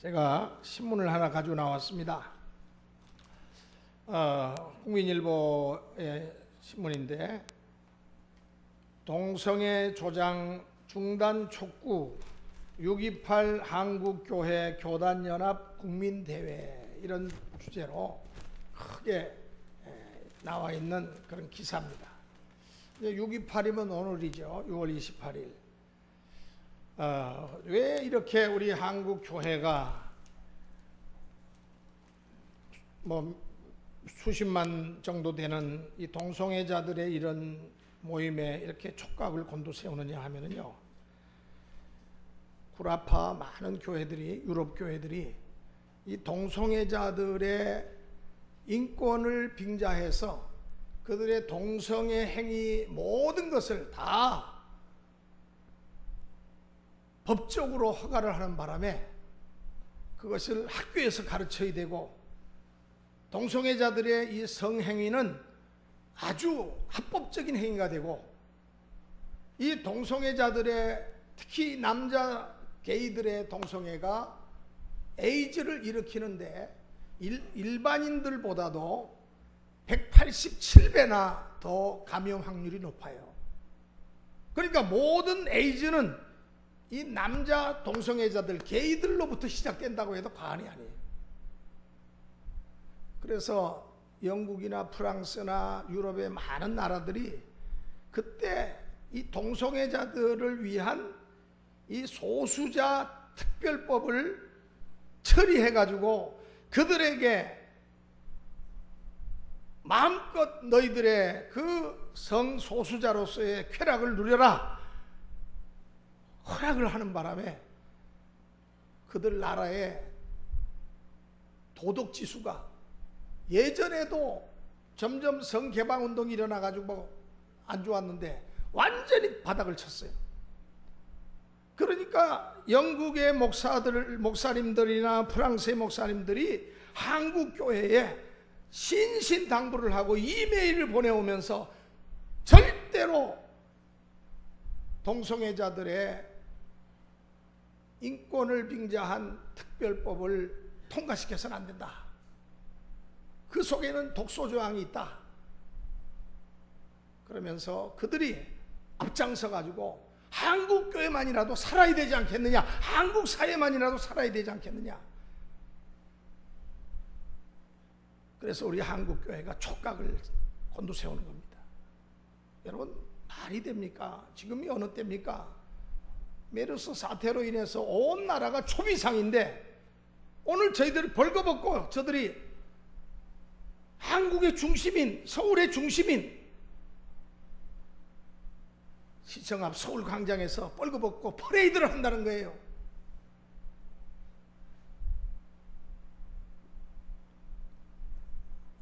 제가 신문을 하나 가지고 나왔습니다. 국민일보의 신문인데, 동성애 조장 중단 촉구 6.28 한국교회 교단연합 국민대회, 이런 주제로 크게 나와 있는 그런 기사입니다. 6.28이면 오늘이죠. 6월 28일. 왜 이렇게 우리 한국 교회가 수십만 정도 되는 이 동성애자들의 이런 모임에 이렇게 촉각을 곤두세우느냐 하면은요, 구라파 많은 교회들이, 유럽 교회들이 이 동성애자들의 인권을 빙자해서 그들의 동성애 행위 모든 것을 다 법적으로 허가를 하는 바람에 그것을 학교에서 가르쳐야 되고, 동성애자들의 이 성행위는 아주 합법적인 행위가 되고, 이 동성애자들의, 특히 남자 게이들의 동성애가 에이즈를 일으키는데 일반인들보다도 187배나 더 감염 확률이 높아요. 그러니까 모든 에이즈는 이 남자 동성애자들, 게이들로부터 시작된다고 해도 과언이 아니에요. 그래서 영국이나 프랑스나 유럽의 많은 나라들이 그때 이 동성애자들을 위한 이 소수자 특별법을 처리해가지고 그들에게 마음껏 너희들의 그 성소수자로서의 쾌락을 누려라 허락을 하는 바람에 그들 나라의 도덕지수가 예전에도 점점 성개방운동이 일어나가지고 안 좋았는데 완전히 바닥을 쳤어요. 그러니까 영국의 목사님들이나 프랑스의 목사님들이 한국 교회에 신신당부를 하고 이메일을 보내오면서 절대로 동성애자들의 인권을 빙자한 특별법을 통과시켜서는 안 된다. 그 속에는 독소조항이 있다. 그러면서 그들이 앞장서 가지고 한국 교회만이라도 살아야 되지 않겠느냐, 한국 사회만이라도 살아야 되지 않겠느냐. 그래서 우리 한국 교회가 촉각을 곤두세우는 겁니다. 여러분, 말이 됩니까? 지금이 어느 때입니까? 메르스 사태로 인해서 온 나라가 초비상인데 오늘 저희들이 벌거벗고 저들이 한국의 중심인, 서울의 중심인 시청 앞 서울광장에서 벌거벗고 퍼레이드를 한다는 거예요.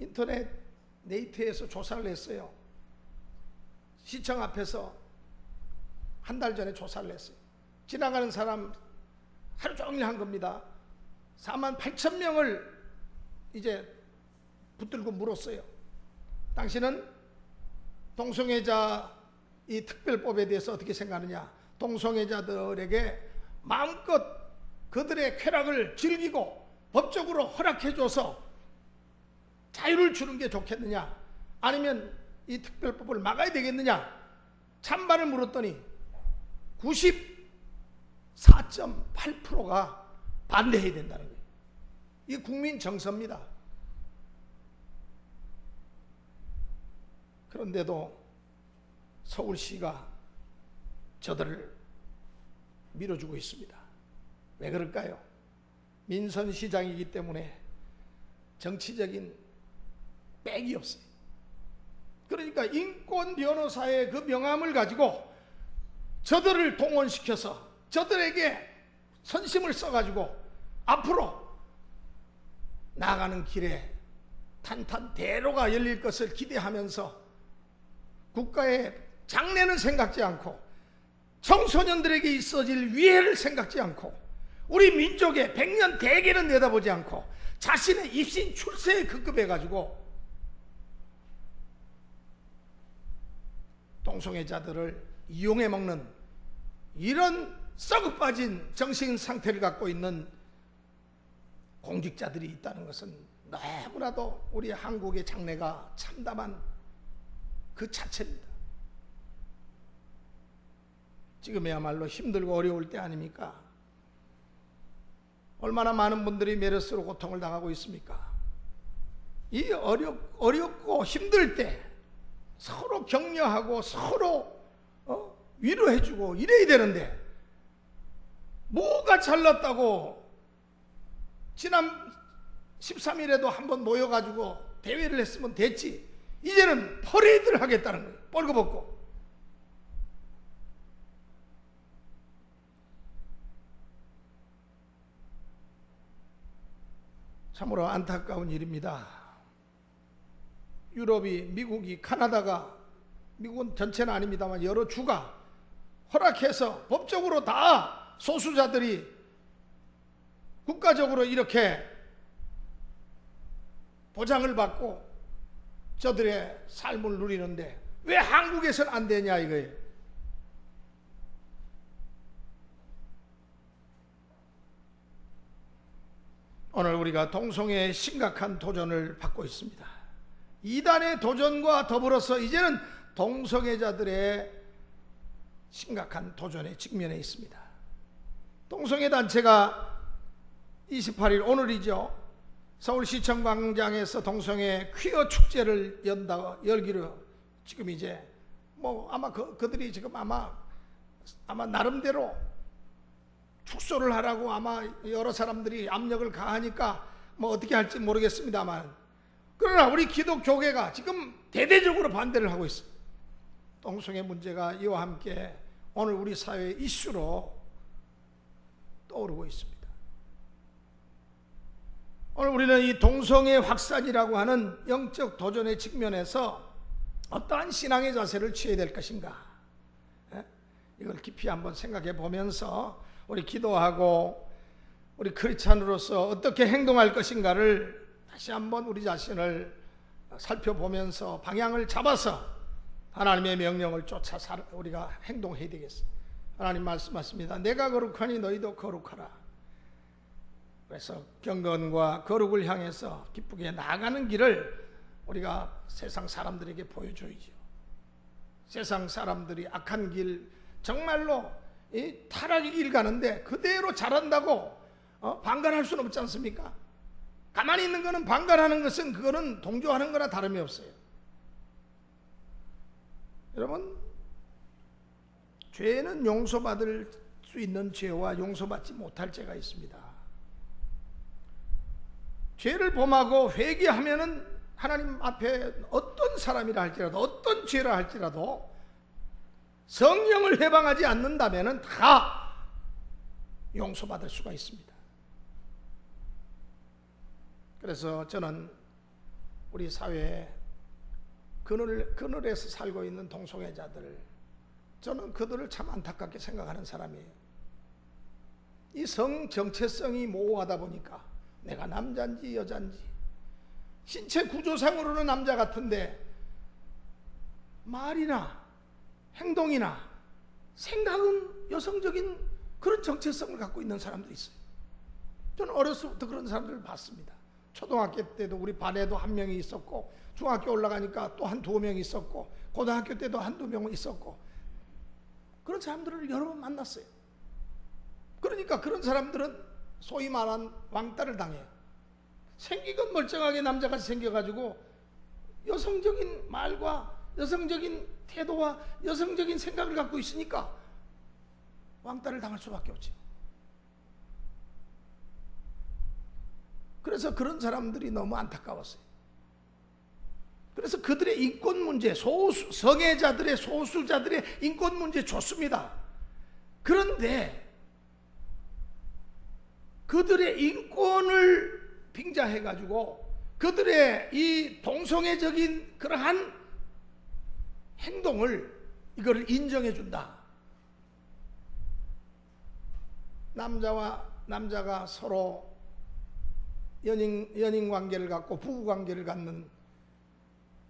인터넷 네이트에서 조사를 했어요. 시청 앞에서 한 달 전에 조사를 했어요. 지나가는 사람 하루 종일 한 겁니다. 48,000명을 이제 붙들고 물었어요. 당신은 동성애자 이 특별법에 대해서 어떻게 생각하느냐? 동성애자들에게 마음껏 그들의 쾌락을 즐기고 법적으로 허락해줘서 자유를 주는 게 좋겠느냐? 아니면 이 특별법을 막아야 되겠느냐? 찬반을 물었더니 94.8%가 반대해야 된다는 거예요. 이게 국민 정서입니다. 그런데도 서울시가 저들을 밀어주고 있습니다. 왜 그럴까요? 민선시장이기 때문에 정치적인 백이 없어요. 그러니까 인권 변호사의 그 명함을 가지고 저들을 동원시켜서 저들에게 선심을 써가지고 앞으로 나가는 길에 탄탄 대로가 열릴 것을 기대하면서 국가의 장래는 생각지 않고 청소년들에게 있어질 위해를 생각지 않고 우리 민족의 100년 대계는 내다보지 않고 자신의 입신 출세에 급급해가지고 동성애자들을 이용해 먹는 이런 썩어 빠진 정신 상태를 갖고 있는 공직자들이 있다는 것은 너무나도 우리 한국의 장래가 참담한 그 자체입니다. 지금이야말로 힘들고 어려울 때 아닙니까? 얼마나 많은 분들이 메르스로 고통을 당하고 있습니까? 이 어렵고 힘들 때 서로 격려하고 서로 위로해주고 이래야 되는데, 뭐가 잘났다고 지난 13일에도 한번 모여가지고 대회를 했으면 됐지, 이제는 퍼레이드를 하겠다는 거예요. 벌거벗고. 참으로 안타까운 일입니다. 유럽이, 미국이, 카나다가, 미국은 전체는 아닙니다만 여러 주가 허락해서 법적으로 다 소수자들이 국가적으로 이렇게 보장을 받고 저들의 삶을 누리는데 왜 한국에서는 안 되냐 이거예요. 오늘 우리가 동성애의 심각한 도전을 받고 있습니다. 이단의 도전과 더불어서 이제는 동성애자들의 심각한 도전에 직면해 있습니다. 동성애 단체가 28일 오늘이죠. 서울시청 광장에서 동성애 퀴어 축제를 열기로 지금 이제 아마 그들이 지금 아마 나름대로 축소를 하라고 아마 여러 사람들이 압력을 가하니까 어떻게 할지 모르겠습니다만, 그러나 우리 기독교계가 지금 대대적으로 반대를 하고 있어요. 동성애 문제가 이와 함께 오늘 우리 사회의 이슈로 떠오르고 있습니다. 오늘 우리는 이 동성애 확산이라고 하는 영적 도전의 측면에서 어떠한 신앙의 자세를 취해야 될 것인가, 이걸 깊이 한번 생각해 보면서 우리 기도하고 우리 크리스찬으로서 어떻게 행동할 것인가를 다시 한번 우리 자신을 살펴보면서 방향을 잡아서 하나님의 명령을 쫓아 우리가 행동해야 되겠습니다. 하나님 말씀하십니다. 내가 거룩하니 너희도 거룩하라. 그래서 경건과 거룩을 향해서 기쁘게 나아가는 길을 우리가 세상 사람들에게 보여줘야죠. 세상 사람들이 악한 길, 정말로 이 타락의 길 가는데 그대로 잘한다고 방관할 수는 없지 않습니까? 가만히 있는 거는, 방관하는 것은 그거는 동조하는 거나 다름이 없어요. 여러분, 죄는 용서받을 수 있는 죄와 용서받지 못할 죄가 있습니다. 죄를 범하고 회개하면은 하나님 앞에 어떤 사람이라 할지라도, 어떤 죄라 할지라도 성령을 해방하지 않는다면은 다 용서받을 수가 있습니다. 그래서 저는 우리 사회에 그늘에서 살고 있는 동성애자들, 저는 그들을 참 안타깝게 생각하는 사람이에요. 이 성 정체성이 모호하다 보니까 내가 남자인지 여자인지, 신체 구조상으로는 남자 같은데 말이나 행동이나 생각은 여성적인 그런 정체성을 갖고 있는 사람들이 있어요. 저는 어렸을 때부터 그런 사람들을 봤습니다. 초등학교 때도 우리 반에도 한 명이 있었고, 중학교 올라가니까 또 한두 명이 있었고, 고등학교 때도 한두 명 있었고, 그런 사람들을 여러 번 만났어요. 그러니까 그런 사람들은 소위 말한 왕따를 당해요. 생기건 멀쩡하게 남자같이 생겨가지고 여성적인 말과 여성적인 태도와 여성적인 생각을 갖고 있으니까 왕따를 당할 수밖에 없죠. 그래서 그런 사람들이 너무 안타까웠어요. 그래서 그들의 인권 문제, 성애자들의, 소수자들의 인권 문제 좋습니다. 그런데 그들의 인권을 빙자해가지고 그들의 이 동성애적인 그러한 행동을, 이거를 인정해준다. 남자가 서로 연인 관계를 갖고 부부 관계를 갖는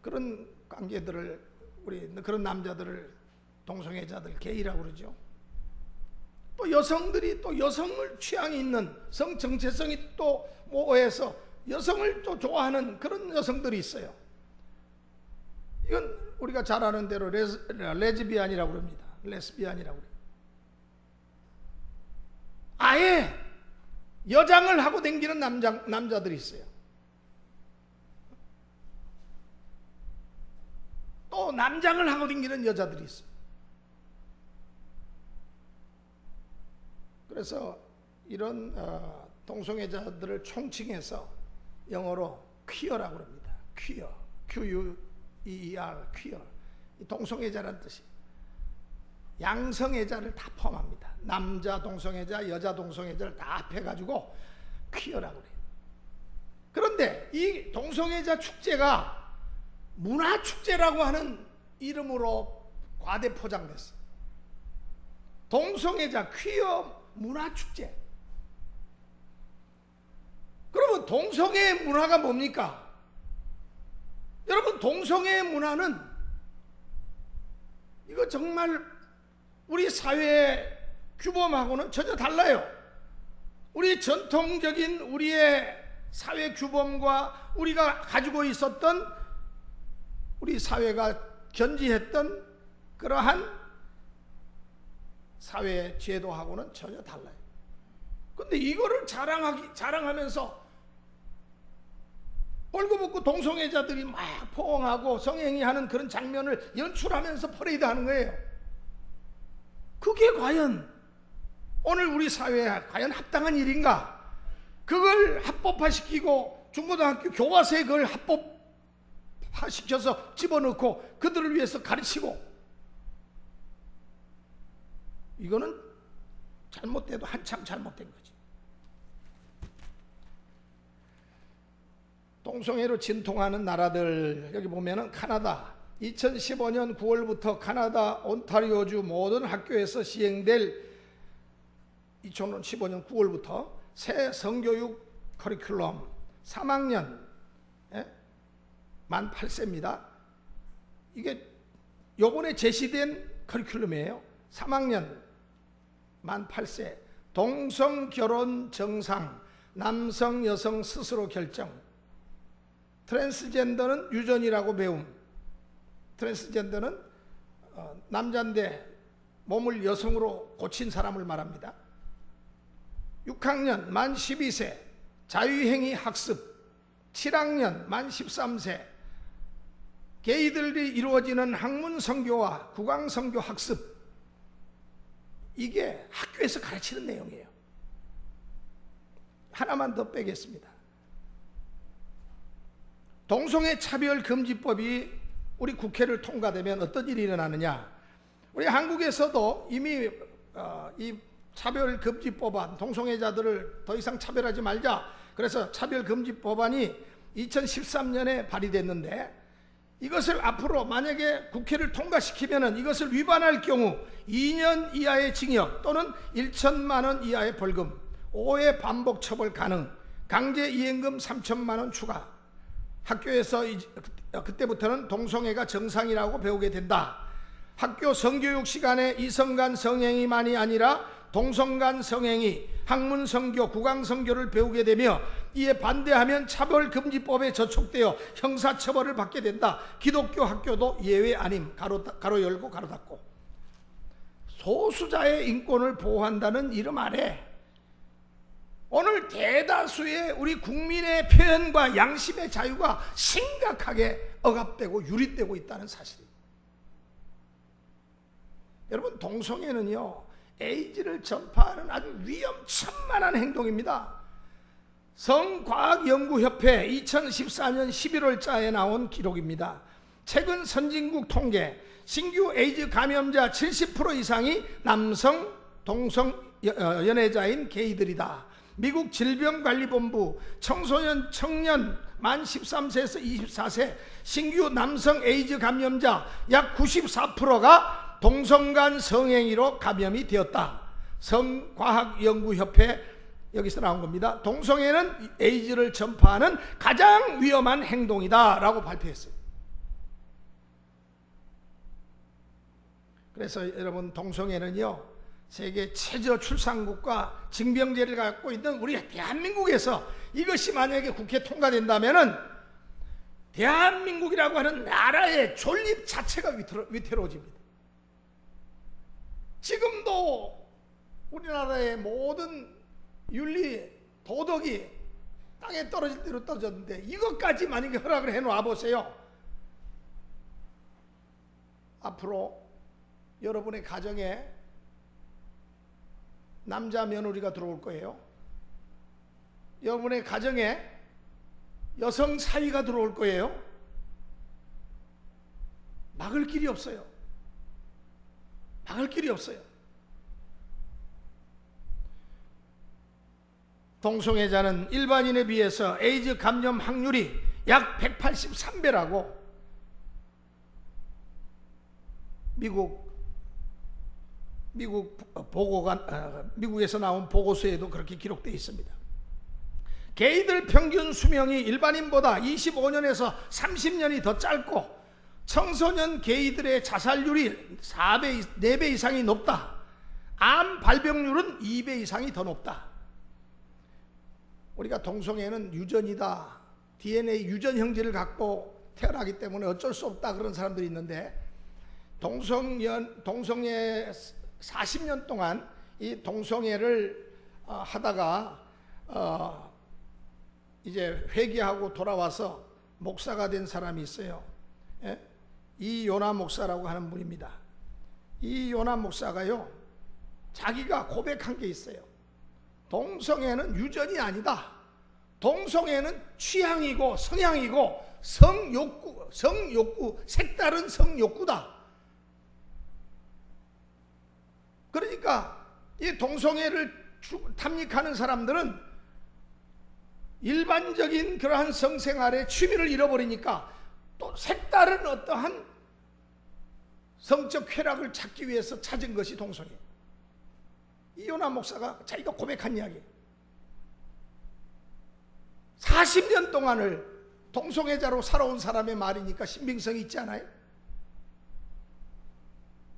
그런 관계들을, 우리 그런 남자들을 동성애자들, 게이라고 그러죠. 또 여성들이 또 여성을 취향이 있는 성 정체성이 또 모호해서 여성을 또 좋아하는 그런 여성들이 있어요. 이건 우리가 잘 아는 대로 레즈비안이라고 합니다. 레스비안이라고 그래요. 아예 여장을 하고 다니는 남자들이 있어요. 또 남장을 하고 다니는 여자들이 있어요. 그래서 이런 동성애자들을 총칭해서 영어로 퀴어라고 합니다. 퀴어, Q-U-E-E-R, 퀴어. 동성애자라는 뜻이 양성애자를 다 포함합니다. 남자 동성애자, 여자 동성애자를 다 합해가지고 퀴어라고 그래요. 그런데 이 동성애자 축제가 문화축제라고 하는 이름으로 과대 포장됐어요. 동성애자 퀴어 문화축제. 그러면 동성애 문화가 뭡니까? 여러분, 동성애 문화는 이거 정말 우리 사회의 규범하고는 전혀 달라요. 우리 전통적인 우리의 사회 규범과 우리가 가지고 있었던 우리 사회가 견지했던 그러한 사회의 제도하고는 전혀 달라요. 근데 이거를 자랑하면서 벌거벗고 동성애자들이 막 포옹하고 성행위하는 그런 장면을 연출하면서 퍼레이드 하는 거예요. 그게 과연 오늘 우리 사회에 과연 합당한 일인가? 그걸 합법화시키고 중고등학교 교과서에 그걸 합법화시켜서 집어넣고 그들을 위해서 가르치고, 이거는 잘못돼도 한참 잘못된 거지. 동성애로 진통하는 나라들, 여기 보면은 카나다, 2015년 9월부터 카나다 온타리오주 모든 학교에서 시행될 2015년 9월부터 새 성교육 커리큘럼 3학년 만 8세입니다. 이게 요번에 제시된 커리큘럼이에요. 3학년 만 8세 동성결혼 정상, 남성 여성 스스로 결정, 트랜스젠더는 유전이라고 배움. 트랜스젠더는 남자인데 몸을 여성으로 고친 사람을 말합니다. 6학년 만 12세 자유행위 학습, 7학년 만 13세 게이들이 이루어지는 학문성교와 국왕성교 학습. 이게 학교에서 가르치는 내용이에요. 하나만 더 빼겠습니다. 동성애 차별금지법이 우리 국회를 통과되면 어떤 일이 일어나느냐. 우리 한국에서도 이미 이 차별금지법안, 동성애자들을 더 이상 차별하지 말자, 그래서 차별금지법안이 2013년에 발의됐는데, 이것을 앞으로 만약에 국회를 통과시키면 이것을 위반할 경우 2년 이하의 징역 또는 1천만 원 이하의 벌금, 5회 반복 처벌 가능, 강제 이행금 3천만 원 추가. 학교에서 그때부터는 동성애가 정상이라고 배우게 된다. 학교 성교육 시간에 이성 간 성행위만이 아니라 동성 간 성행위, 학문 성교, 국왕 성교를 배우게 되며 이에 반대하면 차별금지법에 저촉되어 형사처벌을 받게 된다. 기독교 학교도 예외 아님. 가로 열고 가로 닫고. 소수자의 인권을 보호한다는 이름 아래 오늘 대다수의 우리 국민의 표현과 양심의 자유가 심각하게 억압되고 유릿되고 있다는 사실입니다. 여러분, 동성애는요, 에이즈를 전파하는 아주 위험천만한 행동입니다. 성과학연구협회 2014년 11월자에 나온 기록입니다. 최근 선진국 통계, 신규 에이즈 감염자 70% 이상이 남성 동성 연애자인 게이들이다. 미국 질병관리본부 청소년 청년 만 13세에서 24세 신규 남성 에이즈 감염자 약 94%가 동성간 성행위로 감염이 되었다. 성과학연구협회 여기서 나온 겁니다. 동성애는 에이즈를 전파하는 가장 위험한 행동이다 라고 발표했어요. 그래서 여러분, 동성애는요 세계 최저 출산국과 징병제를 갖고 있는 우리 대한민국에서 이것이 만약에 국회에 통과된다면은 대한민국이라고 하는 나라의 존립 자체가 위태로워집니다. 지금도 우리나라의 모든 윤리, 도덕이 땅에 떨어질 대로 떨어졌는데 이것까지 만약에 허락을 해놓아 보세요. 앞으로 여러분의 가정에 남자 며느리가 들어올 거예요. 여러분의 가정에 여성 사위가 들어올 거예요. 막을 길이 없어요. 막을 길이 없어요. 동성애자는 일반인에 비해서 에이즈 감염 확률이 약 183배라고 미국에서 나온 보고서에도 그렇게 기록되어 있습니다. 게이들 평균 수명이 일반인보다 25년에서 30년이 더 짧고 청소년 게이들의 자살률이 4배 이상이 높다. 암 발병률은 2배 이상이 더 높다. 우리가 동성애는 유전이다. DNA 유전 형질을 갖고 태어나기 때문에 어쩔 수 없다. 그런 사람들이 있는데 동성애 40년 동안 이 동성애를 하다가 이제 회개하고 돌아와서 목사가 된 사람이 있어요. 예? 이요나 목사라고 하는 분입니다. 이요나 목사가요, 자기가 고백한 게 있어요. 동성애는 유전이 아니다. 동성애는 취향이고 성향이고 성욕구, 색다른 성욕구다. 그러니까 이 동성애를 탐닉하는 사람들은 일반적인 그러한 성생활의 취미를 잃어버리니까 또 색다른 어떠한 성적 쾌락을 찾기 위해서 찾은 것이 동성애. 이요나 목사가 자기가 고백한 이야기. 40년 동안을 동성애자로 살아온 사람의 말이니까 신빙성이 있지 않아요?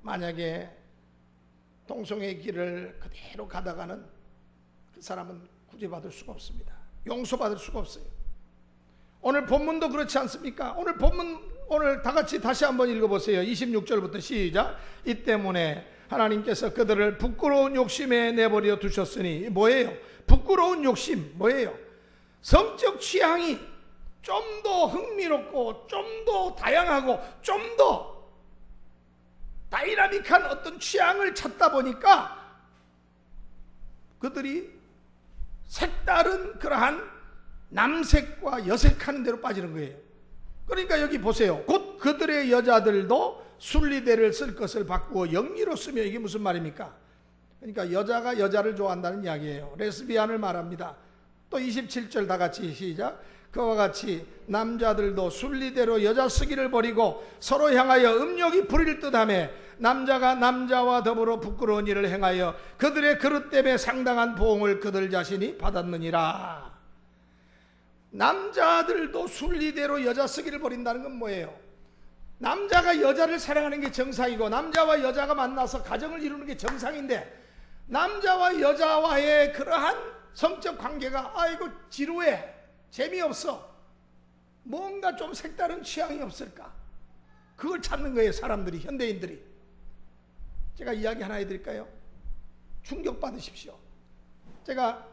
만약에 동성애의 길을 그대로 가다가는 그 사람은 구제받을 수가 없습니다. 용서받을 수가 없어요. 오늘 본문도 그렇지 않습니까? 오늘 본문 오늘 다 같이 다시 한번 읽어보세요. 26절부터 시작. 이 때문에 하나님께서 그들을 부끄러운 욕심에 내버려 두셨으니 뭐예요? 부끄러운 욕심 뭐예요? 성적 취향이 좀 더 흥미롭고 좀 더 다양하고 좀 더 다이나믹한 어떤 취향을 찾다 보니까 그들이 색다른 그러한 남색과 여색하는 대로 빠지는 거예요. 그러니까 여기 보세요. 곧 그들의 여자들도 순리대를 쓸 것을 바꾸어 영리로 쓰며, 이게 무슨 말입니까? 그러니까 여자가 여자를 좋아한다는 이야기예요. 레스비안을 말합니다. 또 27절 다 같이 시작. 그와 같이 남자들도 순리대로 여자 쓰기를 버리고 서로 향하여 음욕이 부릴 듯하며 남자가 남자와 더불어 부끄러운 일을 행하여 그들의 그릇 때문에 상당한 보응을 그들 자신이 받았느니라. 남자들도 순리대로 여자 쓰기를 버린다는 건 뭐예요? 남자가 여자를 사랑하는 게 정상이고 남자와 여자가 만나서 가정을 이루는 게 정상인데 남자와 여자와의 그러한 성적 관계가 아이고 지루해, 재미없어, 뭔가 좀 색다른 취향이 없을까? 그걸 찾는 거예요. 사람들이, 현대인들이. 제가 이야기 하나 해드릴까요? 충격받으십시오. 제가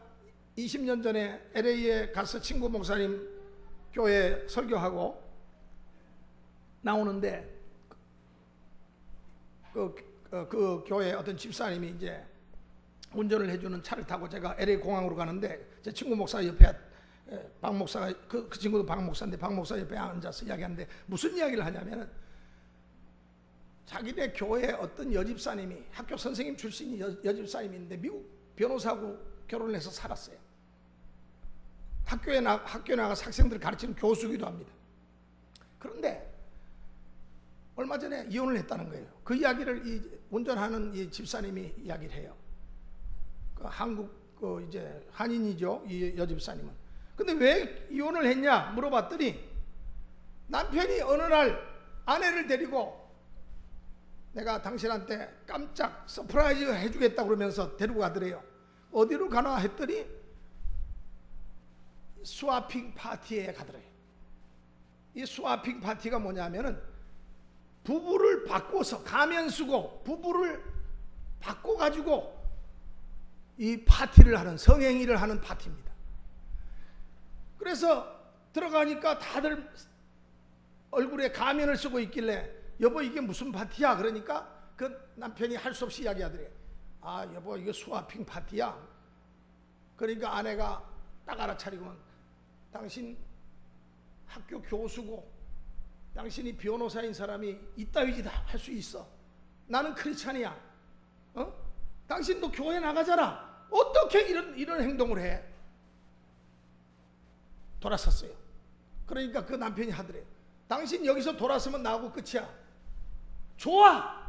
20년 전에 LA에 가서 친구 목사님 교회 설교하고 나오는데 그 교회 어떤 집사님이 이제 운전을 해주는 차를 타고 제가 LA 공항으로 가는데 제 친구 목사 옆에 박 목사가 그 친구도 박 목사인데 박 목사 옆에 앉아서 이야기하는데 무슨 이야기를 하냐면은 자기네 교회 어떤 여집사님이 학교 선생님 출신이 여집사님인데 미국 변호사하고 결혼을 해서 살았어요. 학교에 나가서 학생들을 가르치는 교수기도 합니다. 그런데 얼마 전에 이혼을 했다는 거예요. 그 이야기를 운전하는 이 집사님이 이야기를 해요. 그 한국 이제 한인이죠, 이 여집사님은. 근데 왜 이혼을 했냐 물어봤더니 남편이 어느 날 아내를 데리고 내가 당신한테 깜짝 서프라이즈 해주겠다 그러면서 데리고 가더래요. 어디로 가나 했더니 스와핑 파티에 가더래요. 이 스와핑 파티가 뭐냐면은 부부를 바꿔서 가면 쓰고 부부를 바꿔가지고 이 파티를 하는, 성행위를 하는 파티입니다. 그래서 들어가니까 다들 얼굴에 가면을 쓰고 있길래 여보 이게 무슨 파티야? 그러니까 그 남편이 할 수 없이 이야기하더래. 아 여보 이거 스와핑 파티야. 그러니까 아내가 딱 알아차리고는 당신 학교 교수고 당신이 변호사인 사람이 이따위 짓 할 수 있어. 나는 크리스찬이야. 당신도 교회 나가잖아. 어떻게 이런 행동을 해? 돌아섰어요. 그러니까 그 남편이 하더래요. 당신 여기서 돌아서면 나하고 끝이야. 좋아.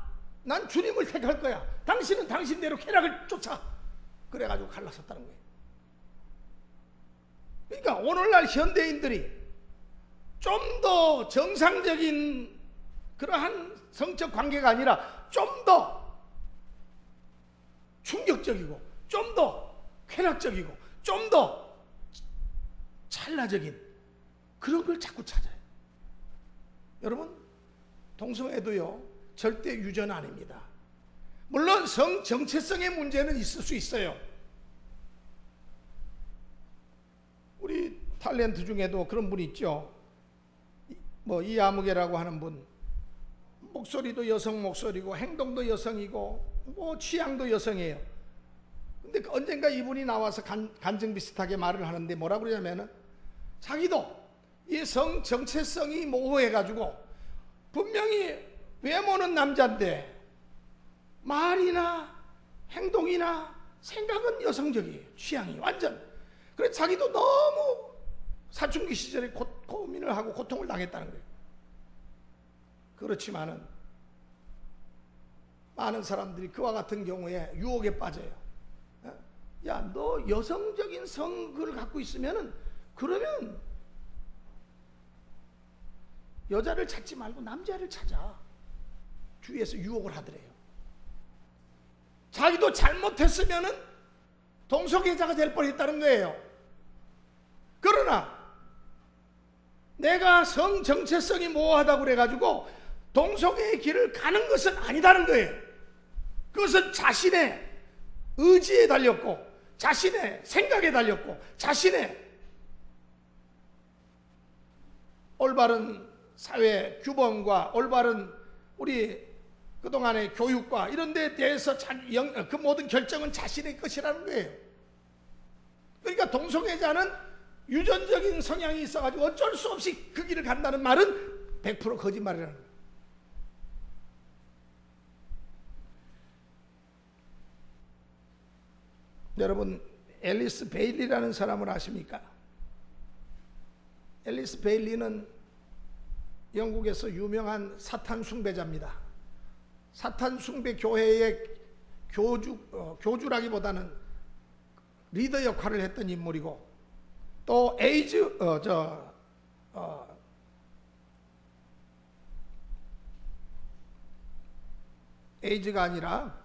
난 주님을 택할 거야. 당신은 당신대로 쾌락을 쫓아. 그래가지고 갈라섰다는 거예요. 그러니까 오늘날 현대인들이 좀 더 정상적인 그러한 성적 관계가 아니라 좀 더 충격적이고 좀 더 쾌락적이고 좀 더 찰나적인 그런 걸 자꾸 찾아요. 여러분 동성애도요 절대 유전 아닙니다. 물론 성 정체성의 문제는 있을 수 있어요. 우리 탤런트 중에도 그런 분이 있죠. 뭐 이아무개라고 하는 분, 목소리도 여성 목소리고 행동도 여성이고 뭐 취향도 여성이에요. 근데 언젠가 이분이 나와서 간증 비슷하게 말을 하는데 뭐라 그러냐면은 자기도 이 성 정체성이 모호해가지고 분명히 외모는 남자인데 말이나 행동이나 생각은 여성적이에요. 취향이 완전. 그래서 자기도 너무 사춘기 시절에 고민을 하고 고통을 당했다는 거예요. 그렇지만은 많은 사람들이 그와 같은 경우에 유혹에 빠져요. 야, 너 여성적인 성을 갖고 있으면은 그러면 여자를 찾지 말고 남자를 찾아. 주위에서 유혹을 하더래요. 자기도 잘못했으면은 동성애자가 될 뻔했다는 거예요. 그러나 내가 성 정체성이 모호하다고 그래가지고 동성애의 길을 가는 것은 아니다는 거예요. 그것은 자신의 의지에 달렸고 자신의 생각에 달렸고 자신의 올바른 사회 규범과 올바른 우리 그동안의 교육과 이런 데에 대해서 그 모든 결정은 자신의 것이라는 거예요. 그러니까 동성애자는 유전적인 성향이 있어가지고 어쩔 수 없이 그 길을 간다는 말은 100% 거짓말이라는 거예요. 여러분 앨리스 베일리라는 사람을 아십니까? 앨리스 베일리는 영국에서 유명한 사탄 숭배자입니다. 사탄 숭배 교회의 교주라기보다는 리더 역할을 했던 인물이고 또 에이즈가 아니라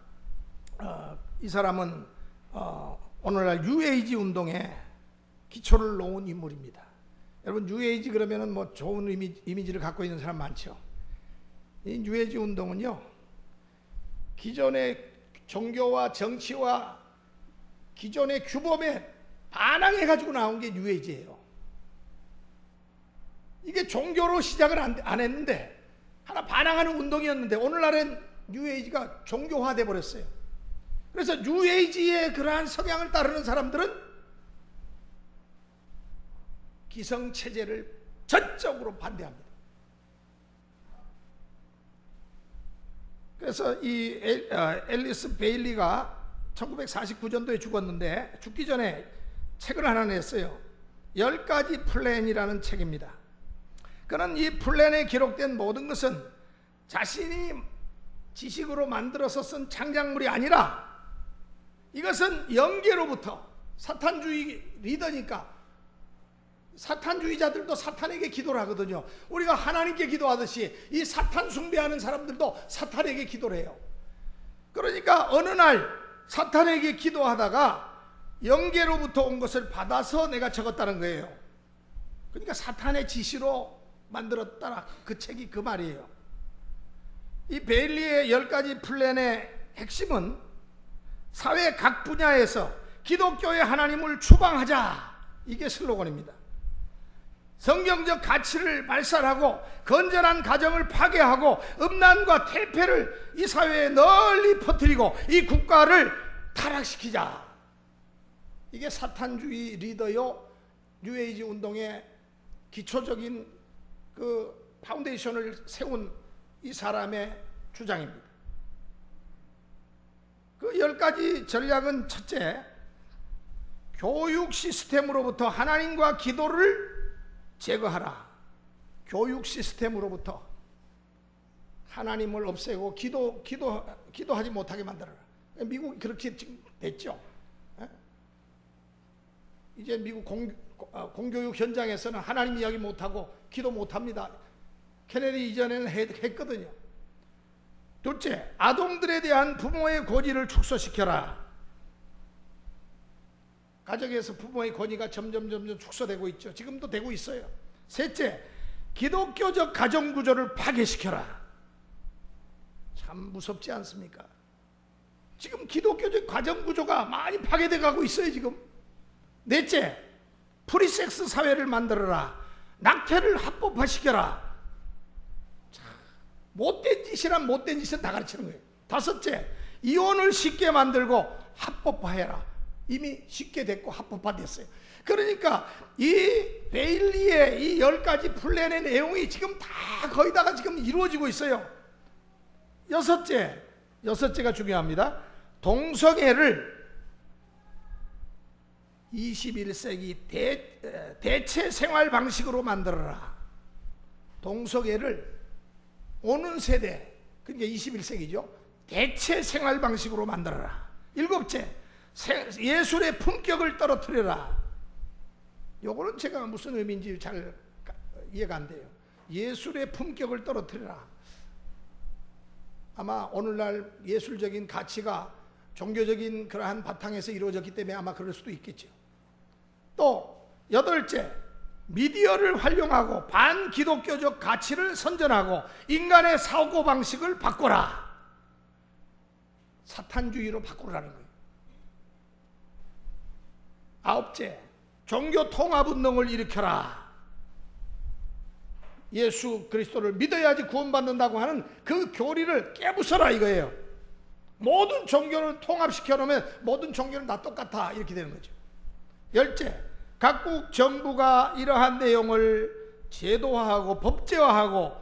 이 사람은 오늘날 뉴에이지 운동에 기초를 놓은 인물입니다. 여러분 뉴에이지 그러면은 뭐 좋은 이미지를 갖고 있는 사람 많죠. 이 뉴에이지 운동은요 기존의 종교와 정치와 기존의 규범에 반항해 가지고 나온 게 뉴에이지예요. 이게 종교로 시작을 안 했는데 하나 반항하는 운동이었는데 오늘날은 뉴에이지가 종교화돼 버렸어요. 그래서 뉴에이지의 그러한 성향을 따르는 사람들은 기성체제를 전적으로 반대합니다. 그래서 이 앨리스 베일리가 1949년도에 죽었는데 죽기 전에 책을 하나 냈어요. 10가지 플랜이라는 책입니다. 그는 이 플랜에 기록된 모든 것은 자신이 지식으로 만들어서 쓴 창작물이 아니라 이것은 영계로부터 사탄주의 리더니까 사탄주의자들도 사탄에게 기도를 하거든요. 우리가 하나님께 기도하듯이 이 사탄 숭배하는 사람들도 사탄에게 기도를 해요. 그러니까 어느 날 사탄에게 기도하다가 영계로부터 온 것을 받아서 내가 적었다는 거예요. 그러니까 사탄의 지시로 만들었다, 그 책이 그 말이에요. 이 베일리의 10가지 플랜의 핵심은 사회 각 분야에서 기독교의 하나님을 추방하자, 이게 슬로건입니다. 성경적 가치를 말살하고 건전한 가정을 파괴하고 음란과 퇴폐를 이 사회에 널리 퍼뜨리고 이 국가를 타락시키자. 이게 사탄주의 리더요 뉴에이지 운동의 기초적인 그 파운데이션을 세운 이 사람의 주장입니다. 그 10가지 전략은 첫째, 교육 시스템으로부터 하나님과 기도를 제거하라. 교육 시스템으로부터 하나님을 없애고 기도하지 못하게 만들어라. 미국이 그렇게 지금 됐죠. 이제 미국 공교육 현장에서는 하나님 이야기 못하고 기도 못합니다. 케네디 이전에는 했거든요. 둘째, 아동들에 대한 부모의 권위를 축소시켜라. 가정에서 부모의 권위가 점점 축소되고 있죠. 지금도 되고 있어요. 셋째, 기독교적 가정구조를 파괴시켜라. 참 무섭지 않습니까? 지금 기독교적 가정구조가 많이 파괴돼 가고 있어요, 지금. 넷째, 프리섹스 사회를 만들어라. 낙태를 합법화시켜라. 참, 못된 짓이란 못된 짓은 다 가르치는 거예요. 다섯째, 이혼을 쉽게 만들고 합법화해라. 이미 쉽게 됐고 합법화됐어요. 그러니까 이 베일리의 이 10가지 플랜의 내용이 지금 다 거의 다가 지금 이루어지고 있어요. 여섯째가 중요합니다. 동성애를 21세기 대체 생활 방식으로 만들어라. 동성애를 오는 세대, 그러니까 21세기죠. 대체 생활 방식으로 만들어라. 일곱째, 예술의 품격을 떨어뜨려라. 요거는 제가 무슨 의미인지 잘 이해가 안 돼요. 예술의 품격을 떨어뜨려라. 아마 오늘날 예술적인 가치가 종교적인 그러한 바탕에서 이루어졌기 때문에 아마 그럴 수도 있겠죠. 또 여덟째, 미디어를 활용하고 반기독교적 가치를 선전하고 인간의 사고방식을 바꿔라. 사탄주의로 바꾸라는 거예요. 아홉째, 종교 통합운동을 일으켜라. 예수 그리스도를 믿어야지 구원받는다고 하는 그 교리를 깨부숴라 이거예요. 모든 종교를 통합시켜 놓으면 모든 종교는 다 똑같아 이렇게 되는 거죠. 열째, 각국 정부가 이러한 내용을 제도화하고 법제화하고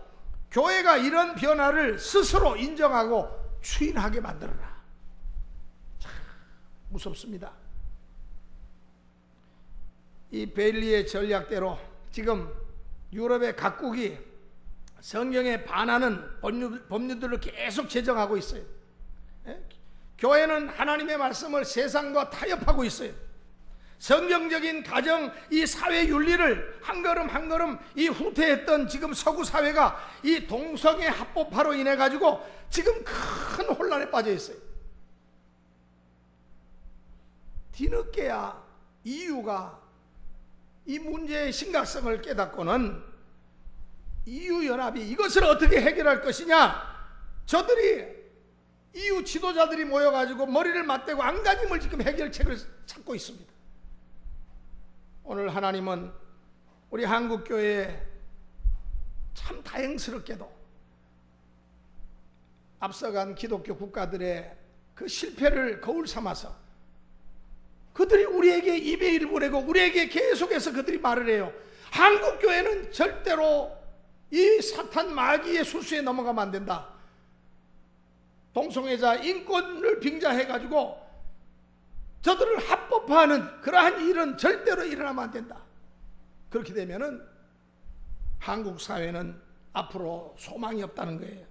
교회가 이런 변화를 스스로 인정하고 추인하게 만들어라. 참 무섭습니다. 이 베일리의 전략대로 지금 유럽의 각국이 성경에 반하는 법률들을 계속 제정하고 있어요. 교회는 하나님의 말씀을 세상과 타협하고 있어요. 성경적인 가정, 이 사회 윤리를 한 걸음 한 걸음 이 후퇴했던 지금 서구 사회가 이 동성애 합법화로 인해 가지고 지금 큰 혼란에 빠져 있어요. 뒤늦게야 EU가 이 문제의 심각성을 깨닫고는 EU연합이 이것을 어떻게 해결할 것이냐, 저들이 EU 지도자들이 모여가지고 머리를 맞대고 안간힘을 지금 해결책을 찾고 있습니다. 오늘 하나님은 우리 한국교회에 참 다행스럽게도 앞서간 기독교 국가들의 그 실패를 거울 삼아서 그들이 우리에게 이메일을 보내고 우리에게 계속해서 그들이 말을 해요. 한국교회는 절대로 이 사탄 마귀의 수수에 넘어가면 안 된다. 동성애자 인권을 빙자해가지고 저들을 합법화하는 그러한 일은 절대로 일어나면 안 된다. 그렇게 되면은 한국 사회는 앞으로 소망이 없다는 거예요.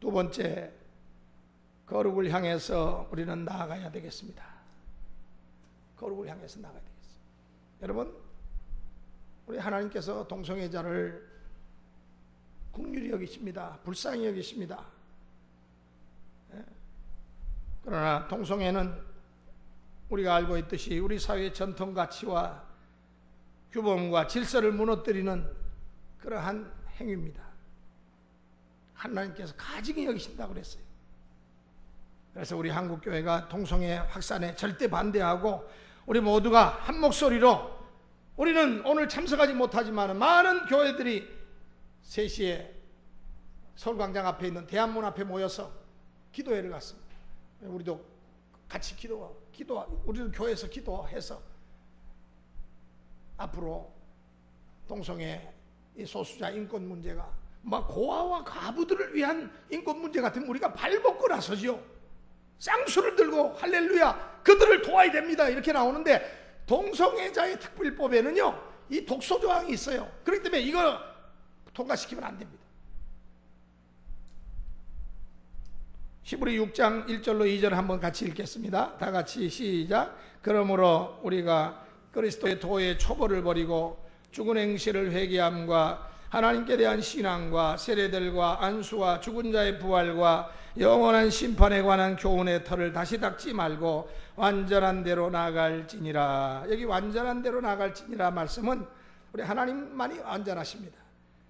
두 번째, 거룩을 향해서 우리는 나아가야 되겠습니다. 거룩을 향해서 나가야 되겠어요. 여러분, 우리 하나님께서 동성애자를 긍휼히 여기십니다. 불쌍히 여기십니다. 그러나 동성애는 우리가 알고 있듯이 우리 사회의 전통 가치와 규범과 질서를 무너뜨리는 그러한 행위입니다. 하나님께서 가증히 여기신다고 그랬어요. 그래서 우리 한국교회가 동성애 확산에 절대 반대하고 우리 모두가 한 목소리로, 우리는 오늘 참석하지 못하지만 많은 교회들이 3시에 서울광장 앞에 있는 대한문 앞에 모여서 기도회를 갔습니다. 우리도 같이 우리도 교회에서 기도해서 앞으로 동성애 소수자 인권 문제가 막 고아와 과부들을 위한 인권 문제 같으면 우리가 발벗고 나서죠. 쌍수를 들고 할렐루야 그들을 도와야 됩니다 이렇게 나오는데, 동성애자의 특별법에는요 이 독소 조항이 있어요. 그렇기 때문에 이거 통과시키면 안 됩니다. 히브리 6장 1절로 2절 한번 같이 읽겠습니다. 다 같이 시작. 그러므로 우리가 그리스도의 도의 초보를 버리고 죽은 행실을 회개함과 하나님께 대한 신앙과 세례들과 안수와 죽은 자의 부활과 영원한 심판에 관한 교훈의 털을 다시 닦지 말고 완전한 대로 나아갈지니라. 여기 완전한 대로 나아갈지니라 말씀은 우리 하나님만이 완전하십니다.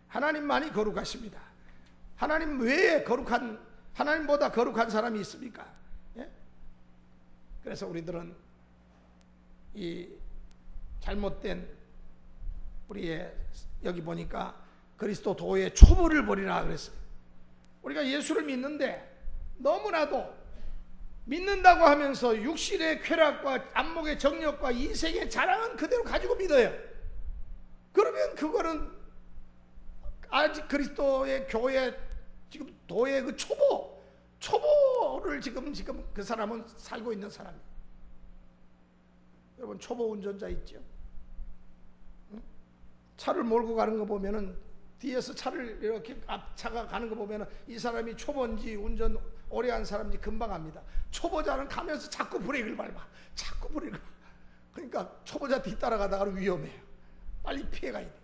하나님만이 거룩하십니다. 하나님 외에 하나님보다 거룩한 사람이 있습니까? 예? 그래서 우리들은 이 잘못된 우리의, 여기 보니까 그리스도 도의 초보를 버리라 그랬어요. 우리가 예수를 믿는데 너무나도 믿는다고 하면서 육신의 쾌락과 안목의 정력과 이생의 자랑은 그대로 가지고 믿어요. 그러면 그거는 아직 그리스도의 교회 지금 도의 그 초보를 지금 그 사람은 살고 있는 사람이에요. 여러분, 초보 운전자 있죠? 응? 차를 몰고 가는 거 보면은 뒤에서 차를 이렇게 앞차가 가는 거 보면은 이 사람이 초보인지 운전 오래 한 사람인지 금방 압니다. 초보자는 가면서 자꾸 브레이크를 밟아. 자꾸 브레이크를 밟아. 그러니까 초보자 뒤따라가다가 위험해요. 빨리 피해가야 돼.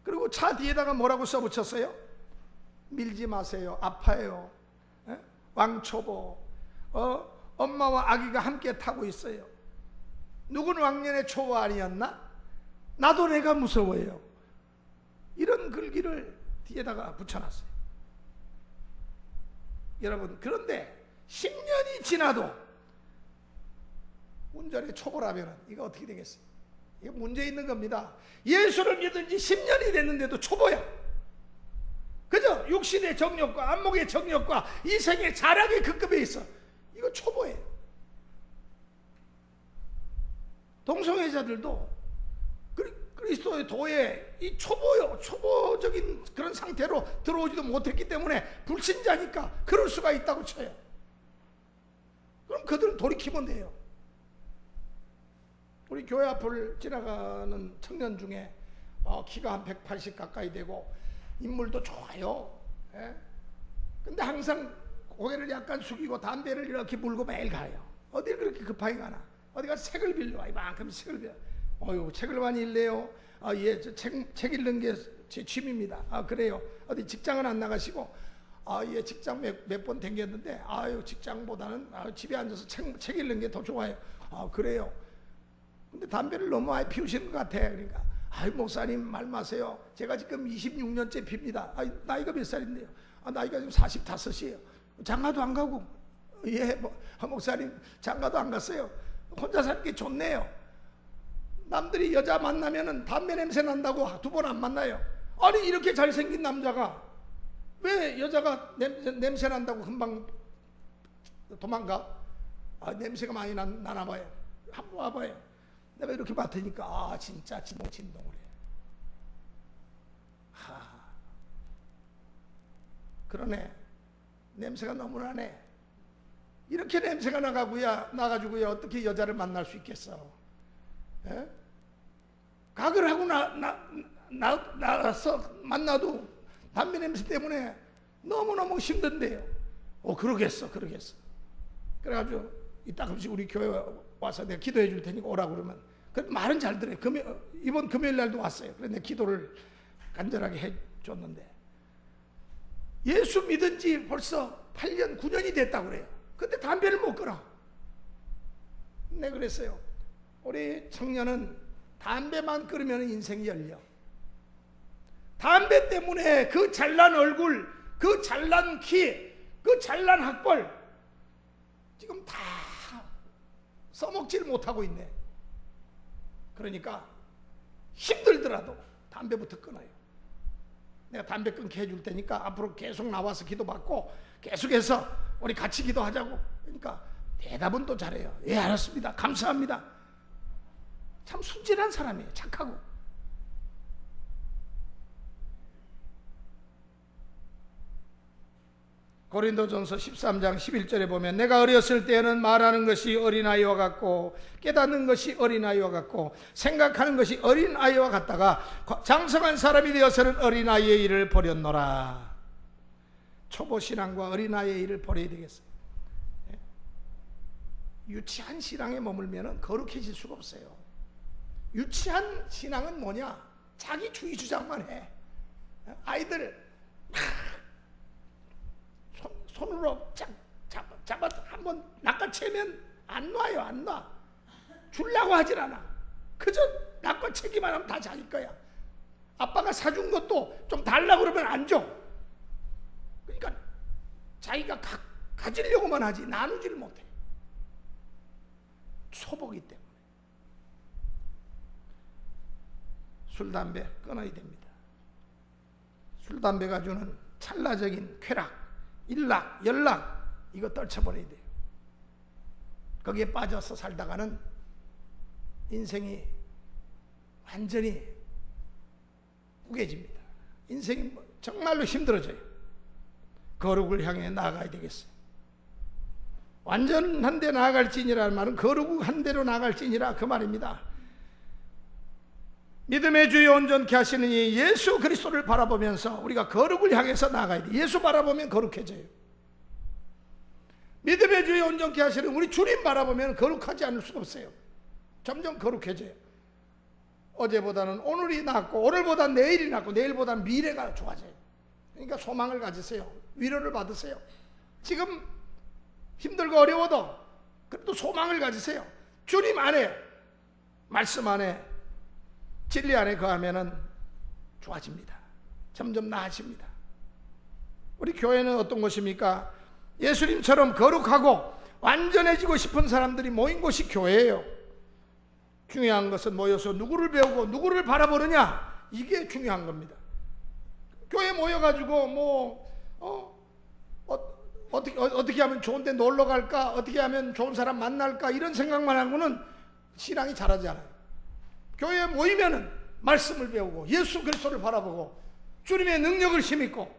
그리고 차 뒤에다가 뭐라고 써붙였어요? 밀지 마세요. 아파요. 왕초보. 엄마와 아기가 함께 타고 있어요. 누군 왕년에 초보 아니었나? 나도 내가 무서워요. 이런 글귀를 뒤에다가 붙여놨어요. 여러분, 그런데 10년이 지나도 운전의 초보라면 이거 어떻게 되겠어요? 이게 문제 있는 겁니다. 예수를 믿은 지 10년이 됐는데도 초보야. 그죠? 육신의 정욕과 안목의 정욕과 이생의 자랑의 급급에 있어. 이거 초보예요. 동성애자들도 그리스도의 도에 이 초보적인 그런 상태로 들어오지도 못했기 때문에 불신자니까 그럴 수가 있다고 쳐요. 그럼 그들은 돌이키면 돼요. 우리 교회 앞을 지나가는 청년 중에 키가 한 180 가까이 되고 인물도 좋아요. 예? 근데 항상 고개를 약간 숙이고 담배를 이렇게 물고 매일 가요. 어딜 그렇게 급하게 가나? 어디 가서 책을 빌려. 이만큼 책을 빌려. 어휴, 책을 많이 읽네요. 예, 저 책 읽는 게 제 취미입니다. 그래요. 어디 직장은 안 나가시고? 예, 직장 몇 번 댕겼는데, 직장보다는 집에 앉아서 책 읽는 게 더 좋아요. 그래요. 근데 담배를 너무 많이 피우시는 것 같아. 그러니까, 목사님 말 마세요. 제가 지금 26년째 핍니다. 나이가 몇 살인데요? 나이가 지금 45이에요. 장가도 안 가고. 예, 목사님 장가도 안 갔어요. 혼자 사는 게 좋네요. 남들이 여자 만나면은 담배 냄새 난다고 2번 안 만나요. 아니, 이렇게 잘생긴 남자가 왜 여자가 냄새 난다고 금방 도망가? 냄새가 많이 나나 봐요. 한번 와봐요. 내가 이렇게 맡으니까 진짜 진동진동을 해. 그러네. 냄새가 너무 나네. 이렇게 냄새가 나가지고야 어떻게 여자를 만날 수 있겠어? 예? 각을 하고 나서 만나도 담배 냄새 때문에 너무너무 힘든데요. 그러겠어. 그래가지고 이따 가끔씩 우리 교회 와서 내가 기도해 줄 테니까 오라고 그러면 그 말은 잘 들어요. 이번 금요일 날도 왔어요. 그래서 내가 기도를 간절하게 해 줬는데 예수 믿은 지 벌써 8년, 9년이 됐다고 그래요. 근데 담배를 못 끊어. 내가 그랬어요. 우리 청년은 담배만 끊으면 인생이 열려. 담배 때문에 그 잘난 얼굴, 그 잘난 키, 그 잘난 학벌 지금 다 써먹질 못하고 있네. 그러니까 힘들더라도 담배부터 끊어요. 내가 담배 끊게 해줄 테니까 앞으로 계속 나와서 기도받고 계속해서 우리 같이 기도하자고. 그러니까 대답은 또 잘해요. 예, 알았습니다. 감사합니다. 참 순진한 사람이에요. 착하고. 고린도전서 13장 11절에 보면 내가 어렸을 때에는 말하는 것이 어린아이와 같고 깨닫는 것이 어린아이와 같고 생각하는 것이 어린아이와 같다가 장성한 사람이 되어서는 어린아이의 일을 버렸노라. 초보신앙과 어린아이의 일을 버려야 되겠어요. 유치한 신앙에 머물면 거룩해질 수가 없어요. 유치한 신앙은 뭐냐? 자기 주의 주장만 해. 아이들 손으로 잡아 한번 낚아채면 안 놔요. 안 놔. 주려고 하질 않아. 그저 낚아채기만 하면 다 자기 거야. 아빠가 사준 것도 좀 달라고 그러면 안 줘. 그러니까 자기가 가지려고만 하지 나누지를 못해. 초보기 때문에. 술, 담배 끊어야 됩니다. 술, 담배가 주는 찰나적인 쾌락, 일락, 연락 이거 떨쳐버려야 돼요. 거기에 빠져서 살다가는 인생이 완전히 우겨집니다. 인생이 정말로 힘들어져요. 거룩을 향해 나아가야 되겠어요. 완전한 데 나아갈지니라는 말은 거룩한 데로 나아갈지니라 그 말입니다. 믿음의 주여 온전케 하시는 이 예수 그리스도를 바라보면서 우리가 거룩을 향해서 나아가야 돼. 예수 바라보면 거룩해져요. 믿음의 주여 온전케 하시는 우리 주님 바라보면 거룩하지 않을 수가 없어요. 점점 거룩해져요. 어제보다는 오늘이 낫고 오늘보다는 내일이 낫고 내일보다는 미래가 좋아져요. 그러니까 소망을 가지세요. 위로를 받으세요. 지금 힘들고 어려워도 그래도 소망을 가지세요. 주님 안에, 말씀 안에, 진리 안에 거하면은 좋아집니다. 점점 나아집니다. 우리 교회는 어떤 곳입니까? 예수님처럼 거룩하고 완전해지고 싶은 사람들이 모인 곳이 교회예요. 중요한 것은 모여서 누구를 배우고 누구를 바라보느냐, 이게 중요한 겁니다. 교회 모여가지고 어떻게 하면 좋은 데 놀러 갈까, 어떻게 하면 좋은 사람 만날까, 이런 생각만 하고는 신앙이 자라지 않아요. 교회에 모이면은 말씀을 배우고 예수 그리스도를 바라보고 주님의 능력을 힘입고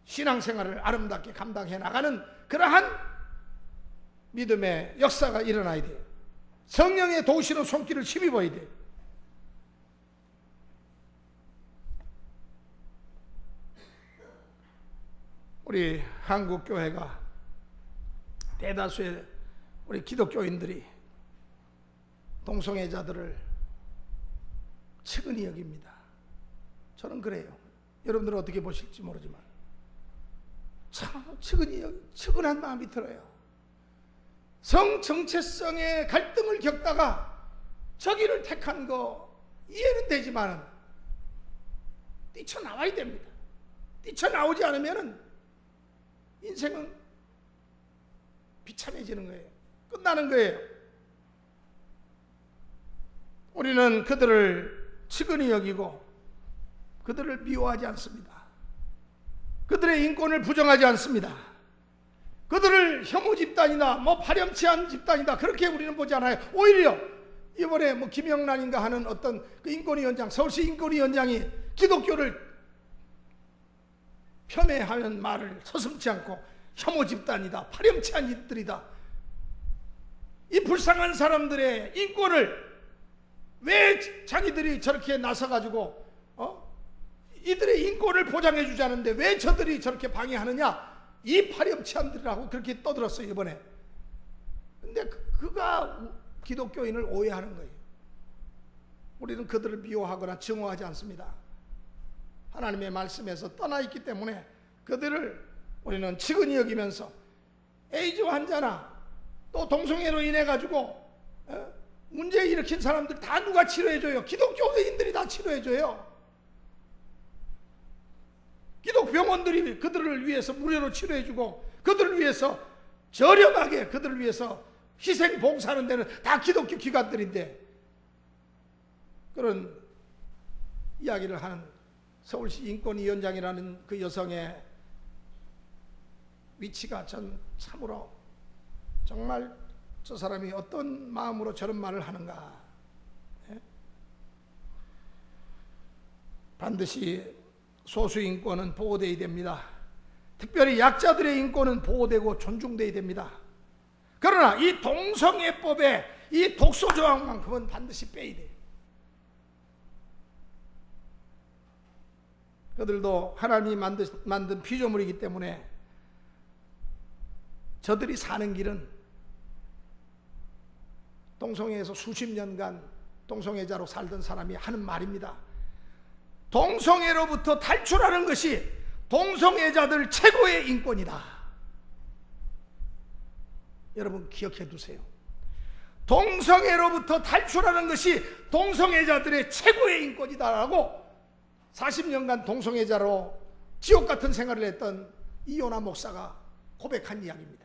신앙생활을 아름답게 감당해 나가는 그러한 믿음의 역사가 일어나야 돼요. 성령의 도우시는 손길을 힘입어야 돼요. 우리 한국 교회가 대다수의 우리 기독교인들이 동성애자들을 측은히 여깁니다. 저는 그래요. 여러분들은 어떻게 보실지 모르지만 참 측은한 마음이 들어요. 성 정체성의 갈등을 겪다가 저기를 택한 거 이해는 되지만 뛰쳐나와야 됩니다. 뛰쳐나오지 않으면 인생은 비참해지는 거예요. 끝나는 거예요. 우리는 그들을 측은히 여기고 그들을 미워하지 않습니다. 그들의 인권을 부정하지 않습니다. 그들을 혐오 집단이나 파렴치한 집단이다 그렇게 우리는 보지 않아요. 오히려 이번에 김영란인가 하는 어떤 그 인권위원장, 서울시 인권위원장이 기독교를 폄훼하는 말을 서슴지 않고 혐오 집단이다, 파렴치한 이들이다, 이 불쌍한 사람들의 인권을 왜 자기들이 저렇게 나서가지고 이들의 인권을 보장해 주지 않는데 왜 저들이 저렇게 방해하느냐, 이 파렴치한들이라고 그렇게 떠들었어요 이번에. 근데 그가 기독교인을 오해하는 거예요. 우리는 그들을 미워하거나 증오하지 않습니다. 하나님의 말씀에서 떠나 있기 때문에 그들을 우리는 측은히 여기면서 에이즈 환자나 또 동성애로 인해 가지고 문제 일으킨 사람들 다 누가 치료해줘요? 기독교인들이 다 치료해줘요. 기독병원들이 그들을 위해서 무료로 치료해주고 그들을 위해서 저렴하게 그들을 위해서 희생 봉사하는 데는 다 기독교 기관들인데, 그런 이야기를 하는 서울시 인권위원장이라는 그 여성의 위치가 전 참으로 정말 저 사람이 어떤 마음으로 저런 말을 하는가. 반드시 소수 인권은 보호되어야 됩니다. 특별히 약자들의 인권은 보호되고 존중되어야 됩니다. 그러나 이 동성애법의 이 독소 조항만큼은 반드시 빼야 돼요. 그들도 하나님이 만든 피조물이기 때문에 저들이 사는 길은 동성애에서 수십 년간 동성애자로 살던 사람이 하는 말입니다. 동성애로부터 탈출하는 것이 동성애자들 최고의 인권이다. 여러분 기억해 두세요. 동성애로부터 탈출하는 것이 동성애자들의 최고의 인권이다라고 40년간 동성애자로 지옥 같은 생활을 했던 이요나 목사가 고백한 이야기입니다.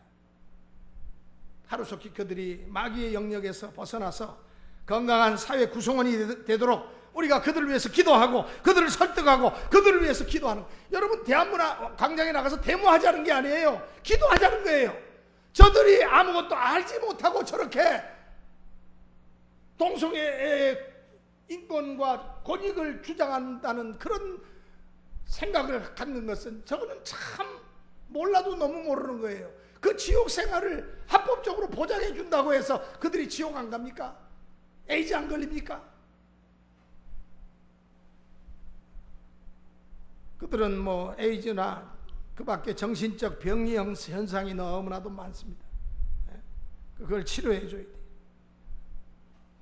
하루속히 그들이 마귀의 영역에서 벗어나서 건강한 사회 구성원이 되도록 우리가 그들을 위해서 기도하고 그들을 설득하고 그들을 위해서 기도하는, 여러분 대한문화 광장에 나가서 데모하자는 게 아니에요. 기도하자는 거예요. 저들이 아무것도 알지 못하고 저렇게 동성애의 인권과 권익을 주장한다는 그런 생각을 갖는 것은, 저거는 참 몰라도 너무 모르는 거예요. 그 지옥 생활을 합법적으로 보장해 준다고 해서 그들이 지옥 안 갑니까? 에이즈 안 걸립니까? 그들은 뭐 에이즈나 그 밖에 정신적 병리 현상이 너무나도 많습니다. 그걸 치료해 줘야 돼요.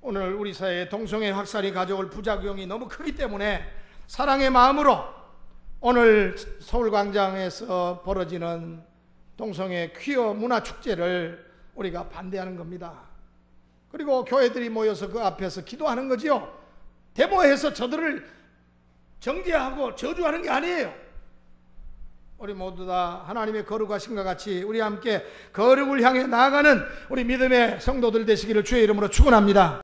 오늘 우리 사회에 동성애 확산이 가져올 부작용이 너무 크기 때문에 사랑의 마음으로 오늘 서울광장에서 벌어지는 동성애 퀴어 문화축제를 우리가 반대하는 겁니다. 그리고 교회들이 모여서 그 앞에서 기도하는 거지요. 데모해서 저들을 정죄하고 저주하는 게 아니에요. 우리 모두 다 하나님의 거룩하심과 같이 우리 함께 거룩을 향해 나아가는 우리 믿음의 성도들 되시기를 주의 이름으로 축원합니다.